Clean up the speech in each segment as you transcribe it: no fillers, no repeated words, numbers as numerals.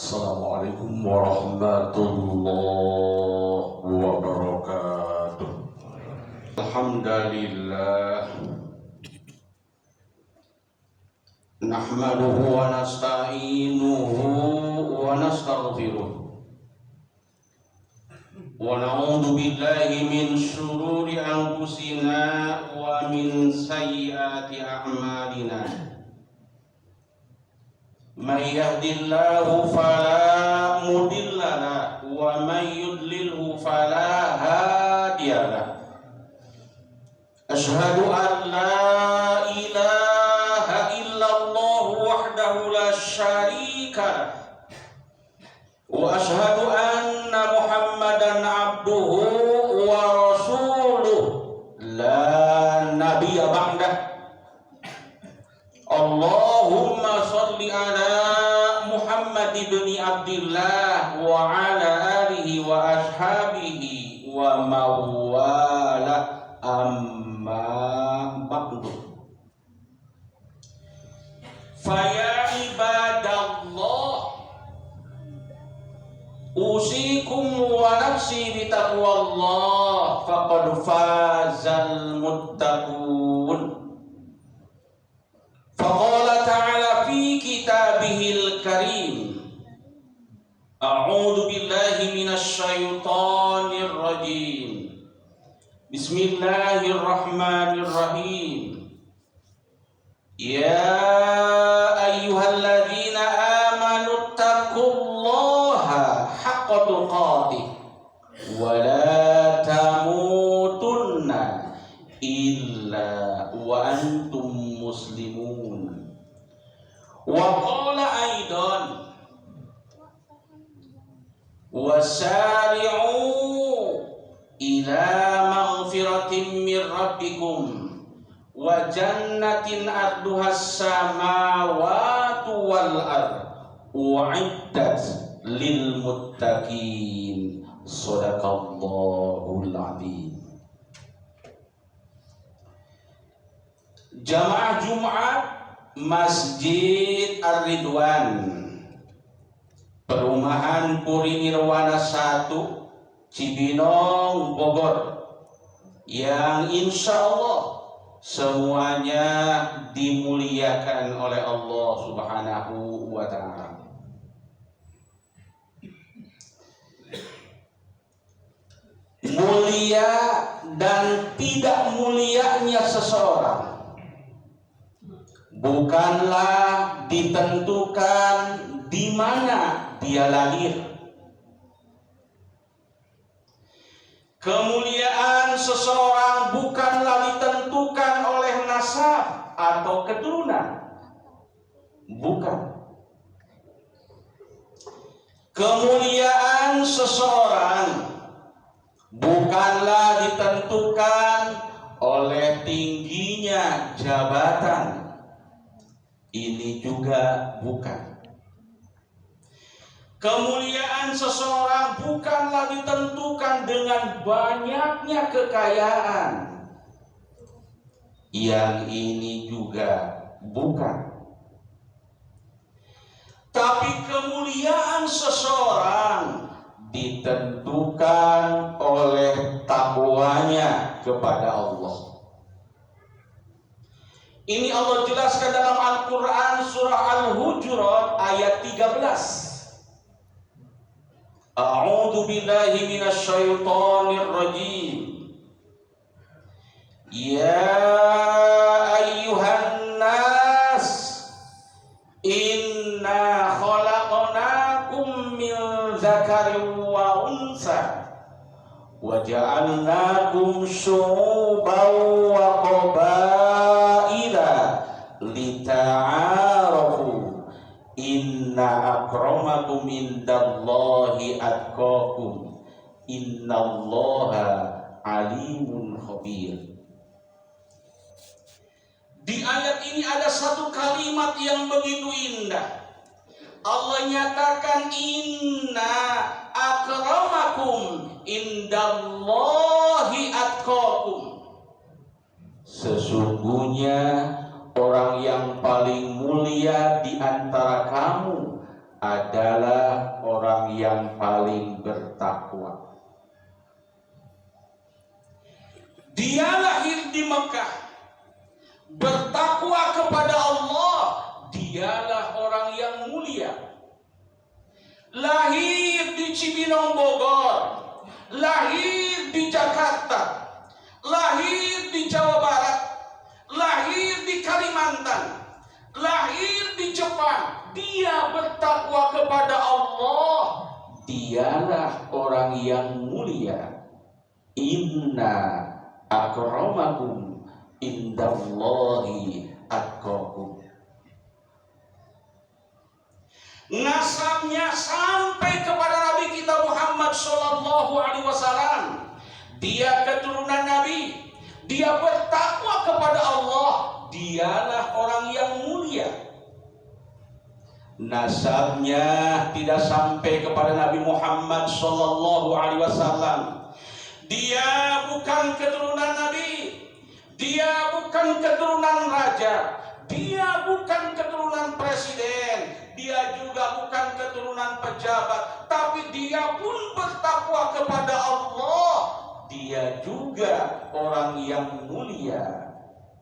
Assalamualaikum warahmatullahi wabarakatuh. Alhamdulillah, nahmaduhu wa nasta'inuhu wa nastaghfiruh wa na'udzu billahi min syururi anfusina wa min sayyiati a'malina. Man yahdihillahu fala mudilla lahu wa man yudlilhu fala hadiya lahu. Asyhadu an la ilaha illallah wahdahu la syarika lahu wa asyhadu anna Muhammadan abduhu wa rasuluh la nabiyya ba'dah. Allahumma sholli ala Muhammad ibn Abdillah wa ala alihi wa ashabihi wa mawala amma ba'du. Faya ibadallah, usikum wa nafsi bitaqwallah, faqad fazal muttaqun. Faqala ta'ala fi kitabihil karim, a'udzu billahi minasy syaithanir rajim. Bismillahirrahmanirrahim. Ya ayyuhalladzina amanu taqullaha haqqa tuqatih wa la tamutunna illa wa antum muslimun. Wa qala aidan wasari'u ila maghfiratin min rabbikum wa jannatin arduhas samawati wal ard u'iddat lil muttaqin. Shadaqallahul azim. Jamaah Jumat Masjid Ar-Ridwan, Perumahan Puri Nirwana 1, Cibinong, Bogor, yang insya Allah semuanya dimuliakan oleh Allah Subhanahu wa Ta'ala. Mulia dan tidak mulianya seseorang bukanlah ditentukan di mana dia lahir. Kemuliaan seseorang bukanlah ditentukan oleh nasab atau keturunan. Bukan. Kemuliaan seseorang bukanlah ditentukan oleh tingginya jabatan. Ini juga bukan. Kemuliaan seseorang bukanlah ditentukan dengan banyaknya kekayaan. Yang ini juga bukan. Tapi kemuliaan seseorang ditentukan oleh takwanya kepada Allah. Ini Allah jelaskan dalam Al-Quran surah Al-Hujurat ayat 13. A'udzu billahi minasy syaithanir rajim. Ya ayyuhan nas, inna khalaqnakum min dzakarin wa unsa wa ja'alnakum syu'uban wa qabaila lita'arafu inna akramakum indallahi atqakum innallaha alimun khabir. Di ayat ini ada satu kalimat yang begitu indah. Allah nyatakan inna akramakum indallahi atqakum. Sesungguhnya orang yang paling mulia di antara kamu adalah orang yang paling bertakwa. Dia lahir di Mekah, bertakwa kepada Allah, dialah orang yang mulia. Lahir di Cibinong Bogor, lahir di Jakarta, lahir di Jawa Barat, lahir di Kalimantan, lahir di Jepang, dia bertakwa kepada Allah, dialah orang yang mulia. Inna akramakum indallahi atqakum. Nasabnya sampai kepada Nabi kita Muhammad sallallahu alaihi wasallam. Dia keturunan Nabi, dia bertakwa kepada Allah, dialah orang yang mulia. Nasabnya tidak sampai kepada Nabi Muhammad sallallahu alaihi wasallam. Dia bukan keturunan Nabi, dia bukan keturunan raja, dia bukan keturunan presiden, dia juga bukan keturunan pejabat, tapi dia pun bertakwa kepada Allah. Dia juga orang yang mulia.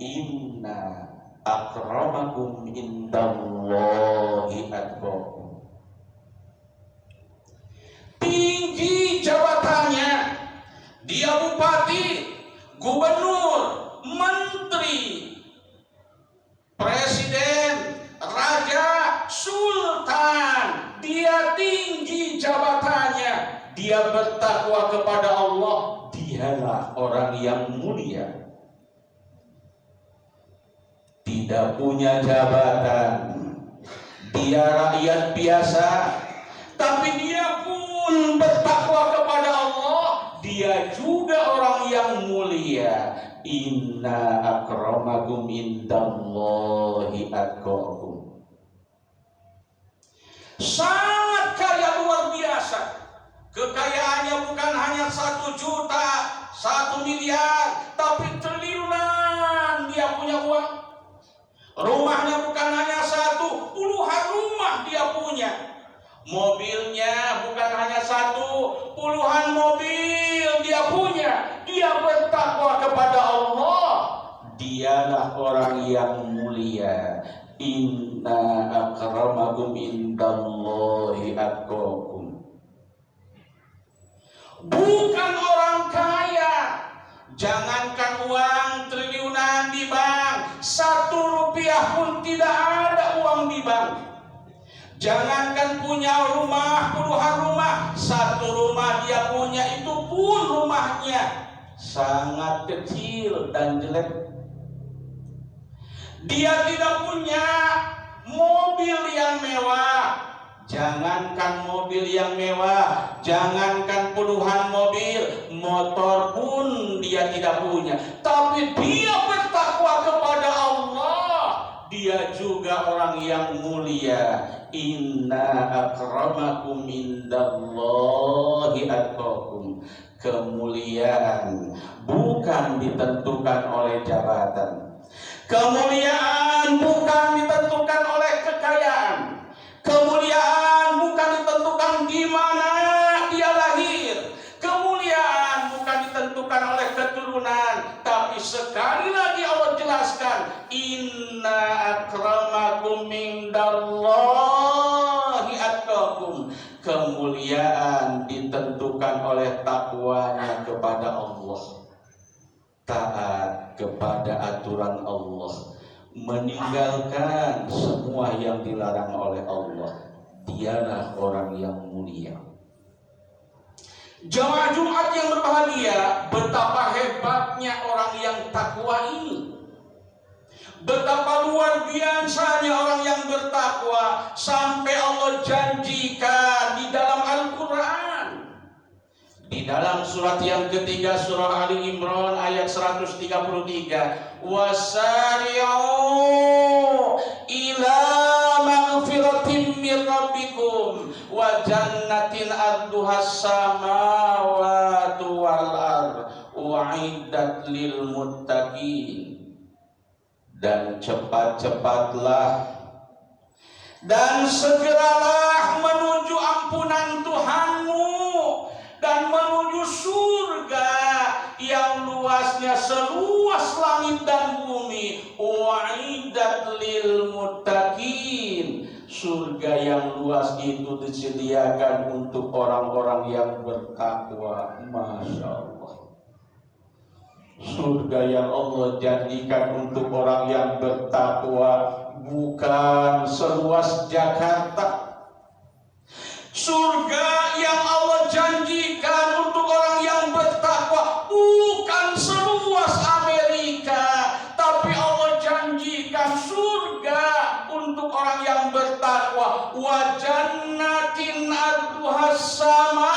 Inna akramakum indallahi atqakum. Tinggi jabatannya, dia bupati, gubernur, menteri, presiden, raja, sultan. Dia tinggi jabatannya, dia bertakwa kepada Allah, dialah orang yang mulia. Tidak punya jabatan, dia rakyat biasa, tapi dia pun bertakwa kepada Allah, dia juga orang yang mulia. Inna akramakum indallahi atqakum. Sangat kaya luar biasa. Kekayaannya bukan hanya 1 juta, 1 miliar, tapi triliunan dia punya uang. Rumahnya bukan hanya 1, puluhan rumah dia punya. Mobilnya bukan hanya 1, puluhan mobil dia punya. Dia bertakwa kepada Allah, dialah orang yang mulia. Inna akramakum indallahi atqakum. Bukan orang kaya. Jangankan uang triliunan di bank, 1 rupiah pun tidak ada uang di bank. Jangankan punya rumah, puluhan rumah, 1 rumah dia punya, itu pun rumahnya sangat kecil dan jelek. Dia tidak punya mobil yang mewah. Jangankan mobil yang mewah, jangankan puluhan mobil, motor pun dia tidak punya. Tapi dia bertakwa kepada Allah, dia juga orang yang mulia. Inna akramakum indallahi atqakum. Kemuliaan bukan ditentukan oleh jabatan. Kemuliaan bukan ditentukan oleh kekayaan. Kemuliaan bukan ditentukan di mana dia lahir. Kemuliaan bukan ditentukan oleh keturunan. Tapi sekali lagi Allah jelaskan, inna akramakum indallahi atqakum. Kemuliaan ditentukan oleh takwanya kepada Allah, taat kepada aturan Allah, meninggalkan semua yang dilarang oleh Allah. Dialah orang yang mulia. Jamaah Jumat yang berbahagia, betapa hebatnya orang yang takwa ini. Betapa luar biasanya orang yang bertakwa, sampai Allah janjikan di dalam Al-Quran, di dalam surat yang ketiga, surah Ali Imran ayat 133, wasari'u ila maghfiratin min rabbikum wa jannatin arduhas samawati wal ard u'iddat lil muttaqin. Dan cepat-cepatlah dan segeralah seluas langit dan bumi. Uiddat lil muttaqin. Surga yang luas itu disediakan untuk orang-orang yang bertakwa. Masya Allah. Surga yang Allah janjikan untuk orang yang bertakwa bukan seluas Jakarta. Surga yang Allah janjikan untuk orang yang bertakwa bukan seluas Amerika, tapi Allah janjikan surga untuk orang yang bertakwa. Wa jannatin arduhas samawati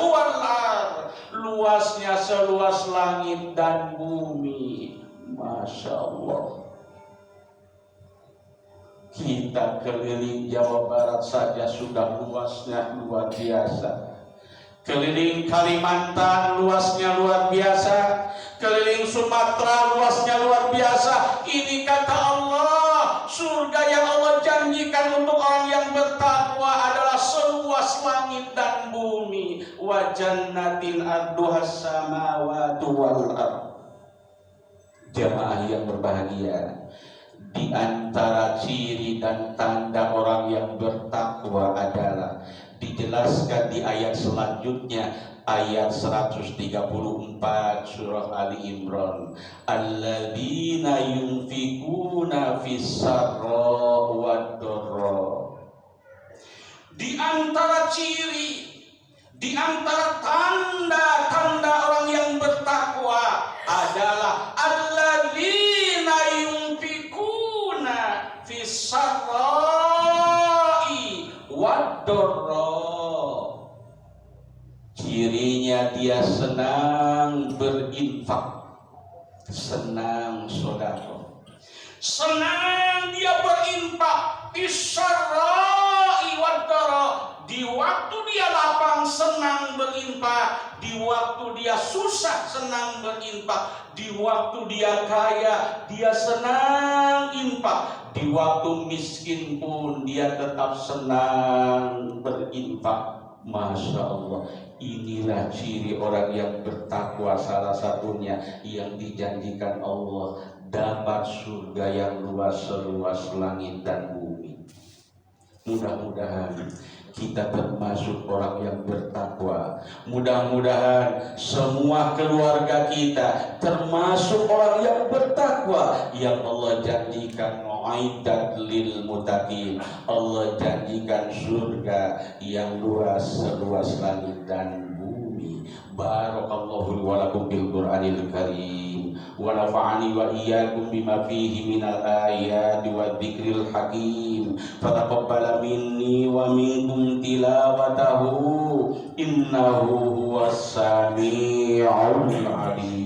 wal ardh. Luasnya seluas langit dan bumi. Masya Allah. Kita keliling Jawa Barat saja sudah luasnya luar biasa. Keliling Kalimantan luasnya luar biasa. Keliling Sumatera luasnya luar biasa. Ini kata Allah, surga yang Allah janjikan untuk orang yang bertakwa adalah seluas langit dan bumi. Wa jannatin arduhas samawati wal ardh. Jamaah yang berbahagia, di antara ciri dan tanda orang yang bertakwa adalah dijelaskan di ayat selanjutnya, ayat 134 surah Ali Imran. Alladzina yunfikuna fis sarra wad dharra. Di antara ciri, di antara tanda-tanda orang yang bertakwa adalah alladzina yunfikuna fis sarra'i wad dharra. Cirinya dia senang berinfak, senang sedekah, senang dia berinfak fis sarra'i wad dharra. Di waktu dia lapang senang berinfak, di waktu dia susah senang berinfak, di waktu dia kaya dia senang infak, di waktu miskin pun dia tetap senang berinfak. Masya Allah, inilah ciri orang yang bertakwa. Salah satunya yang dijanjikan Allah dapat surga yang luas seluas langit dan bumi. Mudah-mudahan kita termasuk orang yang bertakwa. Mudah-mudahan semua keluarga kita termasuk orang yang bertakwa yang Allah janjikan uiddat lil muttaqin. Allah janjikan surga yang luas seluas langit dan bumi. Barakallahu wa lakum bil Qur'anil Karim wa nafa'ani wa iyyakum bima fihi minal ayati wadh-dhikril hakim. Fataqabbal minni wa minkum tilawatahu innahu huwas sami'ul 'alim.